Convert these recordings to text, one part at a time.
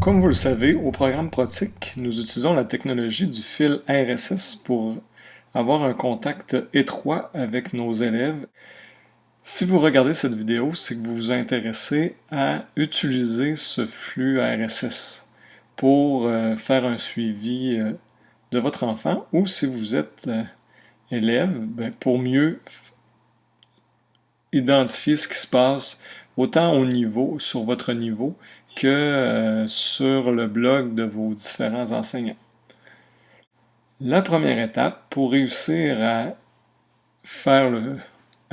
Comme vous le savez, au programme Protic, nous utilisons la technologie du fil RSS pour avoir un contact étroit avec nos élèves. Si vous regardez cette vidéo, c'est que vous vous intéressez à utiliser ce flux RSS pour faire un suivi de votre enfant, ou si vous êtes élève, pour mieux identifier ce qui se passe autant sur votre niveau, que sur le blog de vos différents enseignants. La première étape pour réussir à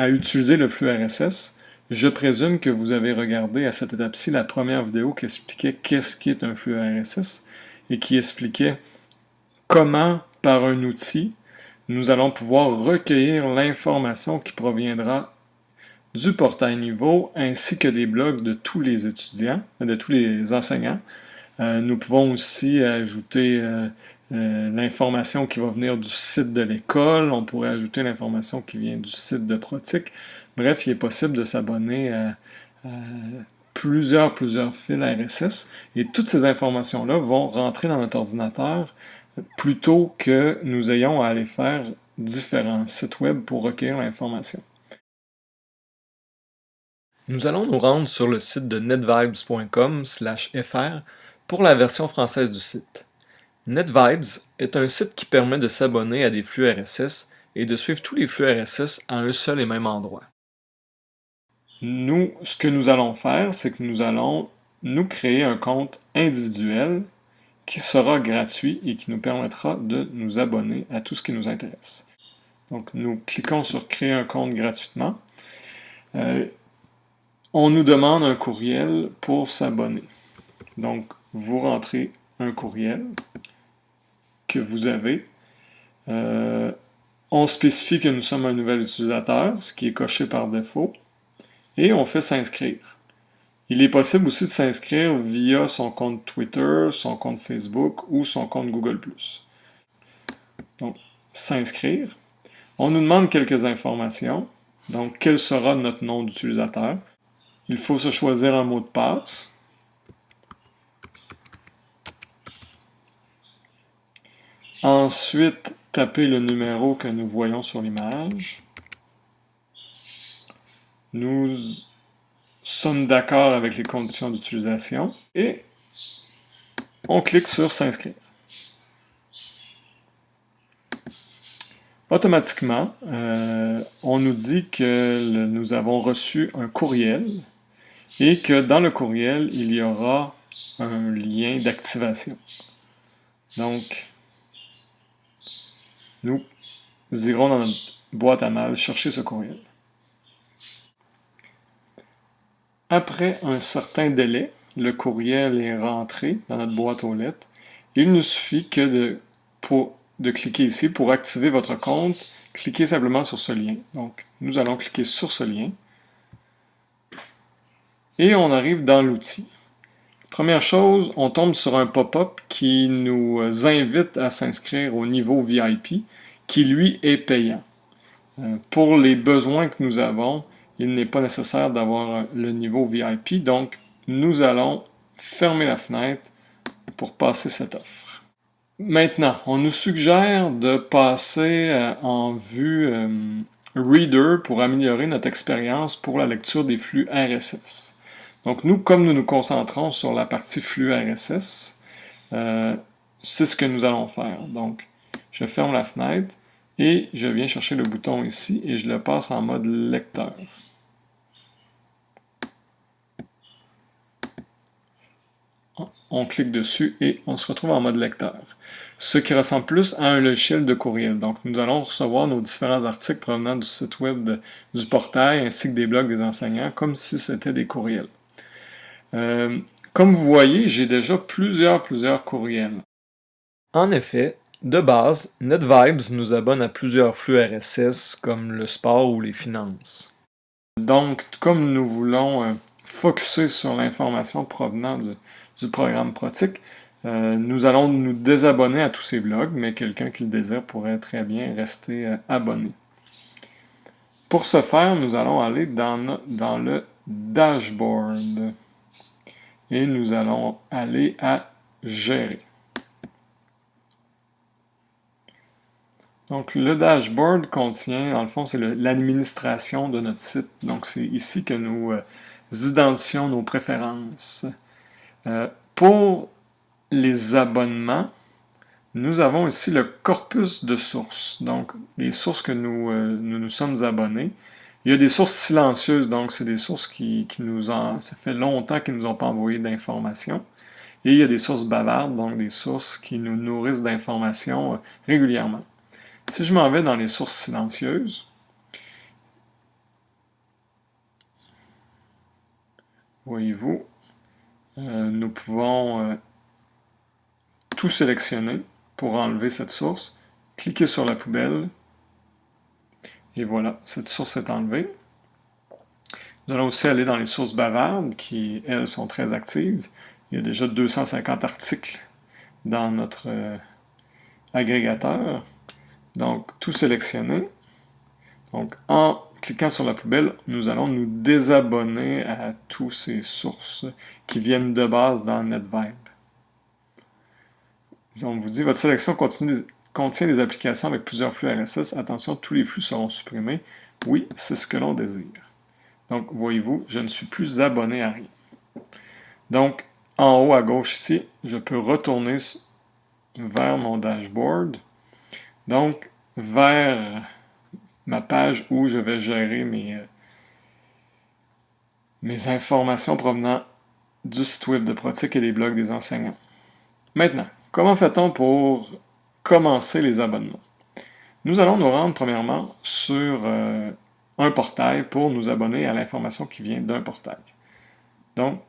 utiliser le flux RSS, je présume que vous avez regardé à cette étape-ci la première vidéo qui expliquait qu'est-ce qu'est un flux RSS et qui expliquait comment, par un outil, nous allons pouvoir recueillir l'information qui proviendra du portail niveau ainsi que des blogs de tous les étudiants, de tous les enseignants. Nous pouvons aussi ajouter l'information qui va venir du site de l'école. On pourrait ajouter l'information qui vient du site de Protic. Bref, il est possible de s'abonner à plusieurs fils RSS. Et toutes ces informations-là vont rentrer dans notre ordinateur plutôt que nous ayons à aller faire différents sites web pour recueillir l'information. Nous allons nous rendre sur le site de netvibes.com/fr pour la version française du site. NetVibes est un site qui permet de s'abonner à des flux RSS et de suivre tous les flux RSS à un seul et même endroit. Nous, ce que nous allons faire, c'est que nous allons nous créer un compte individuel qui sera gratuit et qui nous permettra de nous abonner à tout ce qui nous intéresse. Donc, nous cliquons sur « Créer un compte gratuitement ». On nous demande un courriel pour s'abonner. Donc, vous rentrez un courriel que vous avez. On spécifie que nous sommes un nouvel utilisateur, ce qui est coché par défaut, et on fait s'inscrire. Il est possible aussi de s'inscrire via son compte Twitter, son compte Facebook ou son compte Google+. Donc, s'inscrire. On nous demande quelques informations. Donc, quel sera notre nom d'utilisateur? Il faut se choisir un mot de passe. Ensuite, taper le numéro que nous voyons sur l'image. Nous sommes d'accord avec les conditions d'utilisation et on clique sur s'inscrire. Automatiquement, on nous dit que nous avons reçu un courriel et que dans le courriel, il y aura un lien d'activation. Donc, nous irons dans notre boîte à mal chercher ce courriel. Après un certain délai, le courriel est rentré dans notre boîte aux lettres. Il nous suffit que de cliquer ici pour activer votre compte. Cliquez simplement sur ce lien. Donc, nous allons cliquer sur ce lien. Et on arrive dans l'outil. Première chose, on tombe sur un pop-up qui nous invite à s'inscrire au niveau VIP, qui lui est payant. Pour les besoins que nous avons, il n'est pas nécessaire d'avoir le niveau VIP, donc nous allons fermer la fenêtre pour passer cette offre. Maintenant, on nous suggère de passer en vue Reader pour améliorer notre expérience pour la lecture des flux RSS. Donc nous, comme nous nous concentrons sur la partie flux RSS, c'est ce que nous allons faire. Donc, je ferme la fenêtre et je viens chercher le bouton ici et je le passe en mode lecteur. On clique dessus et on se retrouve en mode lecteur. Ce qui ressemble plus à un logiciel de courriel. Donc, nous allons recevoir nos différents articles provenant du site web du portail ainsi que des blogs des enseignants comme si c'était des courriels. Comme vous voyez, j'ai déjà plusieurs courriels. En effet, de base, NetVibes nous abonne à plusieurs flux RSS comme le sport ou les finances. Donc, comme nous voulons focusser sur l'information provenant du programme Protic, nous allons nous désabonner à tous ces blogs, mais quelqu'un qui le désire pourrait très bien rester abonné. Pour ce faire, nous allons aller dans le dashboard. et nous allons aller à Gérer. Donc, le dashboard contient, dans le fond, c'est l'administration de notre site. Donc, c'est ici que nous identifions nos préférences. Pour les abonnements, nous avons ici le corpus de sources, donc les sources que nous sommes abonnés. Il y a des sources silencieuses, donc c'est des sources ça fait longtemps qu'ils ne nous ont pas envoyé d'informations. Et il y a des sources bavardes, donc des sources qui nous nourrissent d'informations régulièrement. Si je m'en vais dans les sources silencieuses, voyez-vous, nous pouvons tout sélectionner pour enlever cette source, cliquer sur la poubelle, et voilà, cette source est enlevée. Nous allons aussi aller dans les sources bavardes, qui, elles, sont très actives. Il y a déjà 250 articles dans notre agrégateur. Donc, tout sélectionner. Donc, en cliquant sur la poubelle, nous allons nous désabonner à toutes ces sources qui viennent de base dans NetVibe. On vous dit, votre sélection contient des applications avec plusieurs flux RSS. Attention, tous les flux seront supprimés. Oui, c'est ce que l'on désire. Donc, voyez-vous, je ne suis plus abonné à rien. Donc, en haut à gauche ici, je peux retourner vers mon dashboard. Donc, vers ma page où je vais gérer mes informations provenant du site web de Protic et des blogs des enseignants. Maintenant, comment fait-on pour commencer les abonnements? Nous allons nous rendre premièrement sur un portail pour nous abonner à l'information qui vient d'un portail. Donc,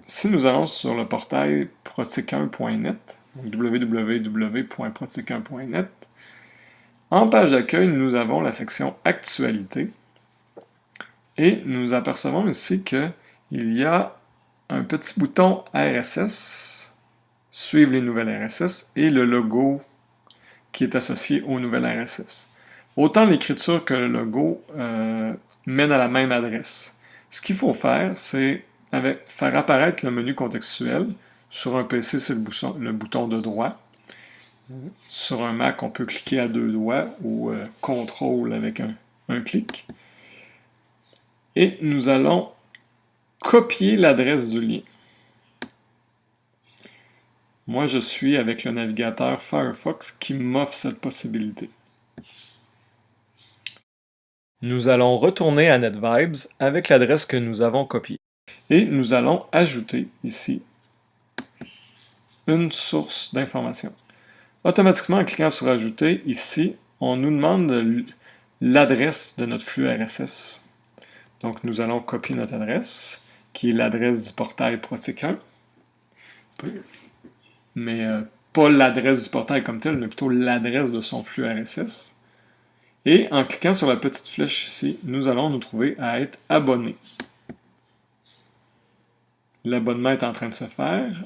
si nous allons sur le portail protic1.net, www.protic1.net, en page d'accueil, nous avons la section Actualité et nous apercevons ici qu'il y a un petit bouton RSS, suivre les nouvelles RSS, et le logo qui est associé aux nouvelles RSS. Autant l'écriture que le logo mènent à la même adresse. Ce qu'il faut faire, c'est faire apparaître le menu contextuel. Sur un PC, c'est le bouton de droit. Sur un Mac, on peut cliquer à deux doigts ou CTRL avec un clic. Et nous allons copier l'adresse du lien. Moi, je suis avec le navigateur Firefox qui m'offre cette possibilité. Nous allons retourner à NetVibes avec l'adresse que nous avons copiée. Et nous allons ajouter ici une source d'information. Automatiquement, en cliquant sur Ajouter, ici, on nous demande l'adresse de notre flux RSS. Donc, nous allons copier notre adresse, qui est l'adresse du portail Protic 1. Mais pas l'adresse du portail comme tel, mais plutôt l'adresse de son flux RSS. Et en cliquant sur la petite flèche ici, nous allons nous trouver à être abonnés. L'abonnement est en train de se faire.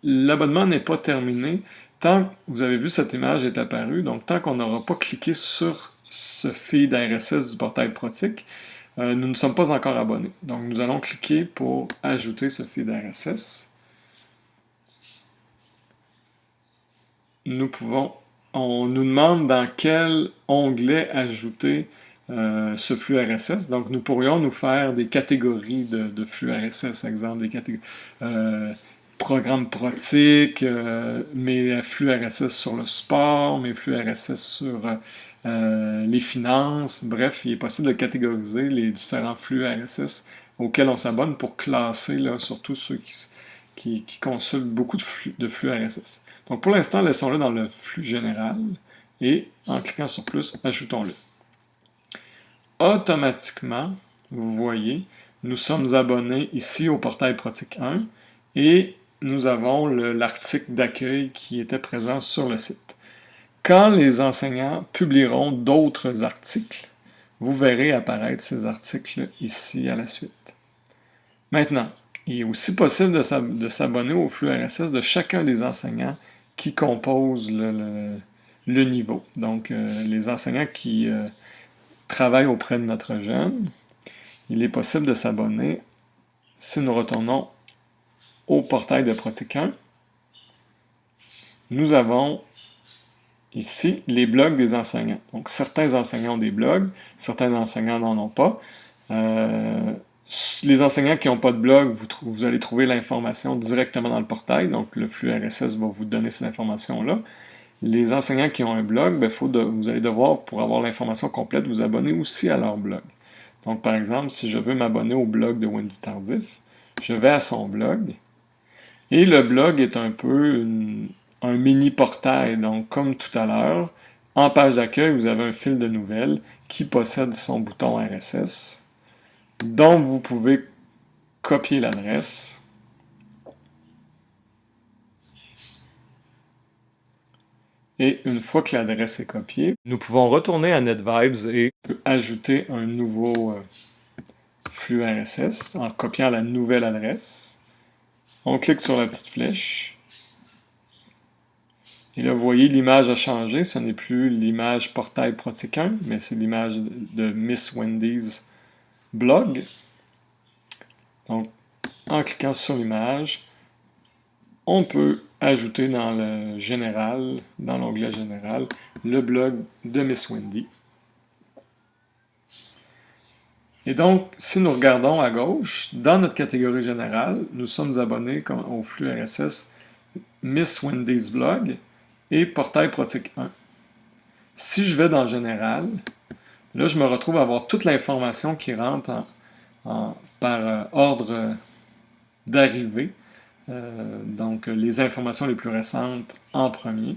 L'abonnement n'est pas terminé tant que vous avez vu cette image est apparue. Donc, tant qu'on n'aura pas cliqué sur ce feed RSS du portail Protic, nous ne sommes pas encore abonnés. Donc, nous allons cliquer pour ajouter ce feed RSS. On nous demande dans quel onglet ajouter ce flux RSS. Donc, nous pourrions nous faire des catégories de flux RSS, exemple des catégories programme Protic, mes flux RSS sur le sport, mes flux RSS sur les finances. Bref, il est possible de catégoriser les différents flux RSS auxquels on s'abonne pour classer là, surtout ceux qui consultent beaucoup de flux RSS. Donc pour l'instant, laissons-le dans le flux général et en cliquant sur plus, ajoutons-le. Automatiquement, vous voyez, nous sommes abonnés ici au portail Protic 1 et nous avons l'article d'accueil qui était présent sur le site. Quand les enseignants publieront d'autres articles, vous verrez apparaître ces articles ici à la suite. Maintenant, il est aussi possible de s'abonner au flux RSS de chacun des enseignants qui composent le niveau. Donc, les enseignants qui travaillent auprès de notre jeune, il est possible de s'abonner si nous retournons au portail de Protic 1, nous avons ici les blogs des enseignants. Donc, certains enseignants ont des blogs, certains enseignants n'en ont pas. Les enseignants qui n'ont pas de blog, vous allez trouver l'information directement dans le portail, donc le flux RSS va vous donner ces informations-là. Les enseignants qui ont un blog, vous allez devoir, pour avoir l'information complète, vous abonner aussi à leur blog. Donc, par exemple, si je veux m'abonner au blog de Wendy Tardif, je vais à son blog, et le blog est un peu un mini portail. Donc, comme tout à l'heure, en page d'accueil, vous avez un fil de nouvelles qui possède son bouton RSS, dont vous pouvez copier l'adresse. Et une fois que l'adresse est copiée, nous pouvons retourner à NetVibes et ajouter un nouveau flux RSS en copiant la nouvelle adresse. On clique sur la petite flèche. Et là, vous voyez, l'image a changé. Ce n'est plus l'image portail Protic 1, mais c'est l'image de Miss Wendy's blog. Donc, en cliquant sur l'image, on peut ajouter dans le général, dans l'onglet général, le blog de Miss Wendy. Et donc, si nous regardons à gauche, dans notre catégorie générale, nous sommes abonnés au flux RSS Miss Wendy's blog et portail Protic 1. Si je vais dans Général, là, je me retrouve à avoir toute l'information qui rentre par ordre d'arrivée. Donc, les informations les plus récentes en premier.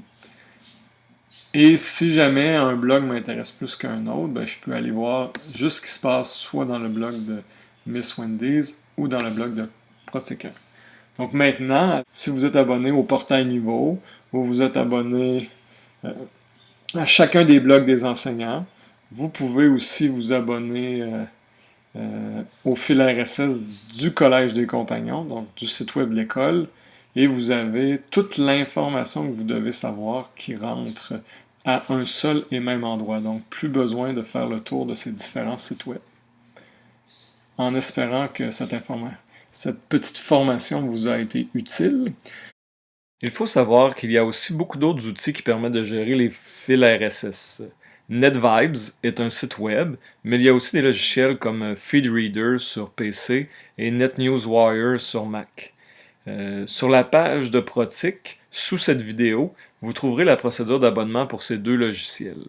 Et si jamais un blog m'intéresse plus qu'un autre, ben, je peux aller voir juste ce qui se passe soit dans le blog de Miss Wendy's ou dans le blog de Protic 1. Donc maintenant, si vous êtes abonné au portail niveau, ou vous êtes abonné à chacun des blogs des enseignants, vous pouvez aussi vous abonner au fil RSS du Collège des Compagnons, donc du site web de l'école, et vous avez toute l'information que vous devez savoir qui rentre à un seul et même endroit. Donc, plus besoin de faire le tour de ces différents sites web. En espérant que cette petite formation vous a été utile. Il faut savoir qu'il y a aussi beaucoup d'autres outils qui permettent de gérer les fils RSS. NetVibes est un site web, mais il y a aussi des logiciels comme FeedReader sur PC et NetNewsWire sur Mac. Sur la page de Protic, sous cette vidéo, vous trouverez la procédure d'abonnement pour ces deux logiciels.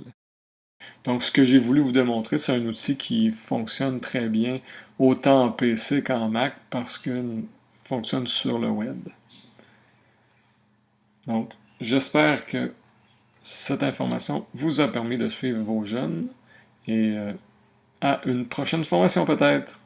Donc, ce que j'ai voulu vous démontrer, c'est un outil qui fonctionne très bien autant en PC qu'en Mac parce qu'il fonctionne sur le web. Donc, j'espère que cette information vous a permis de suivre vos jeunes et à une prochaine formation peut-être.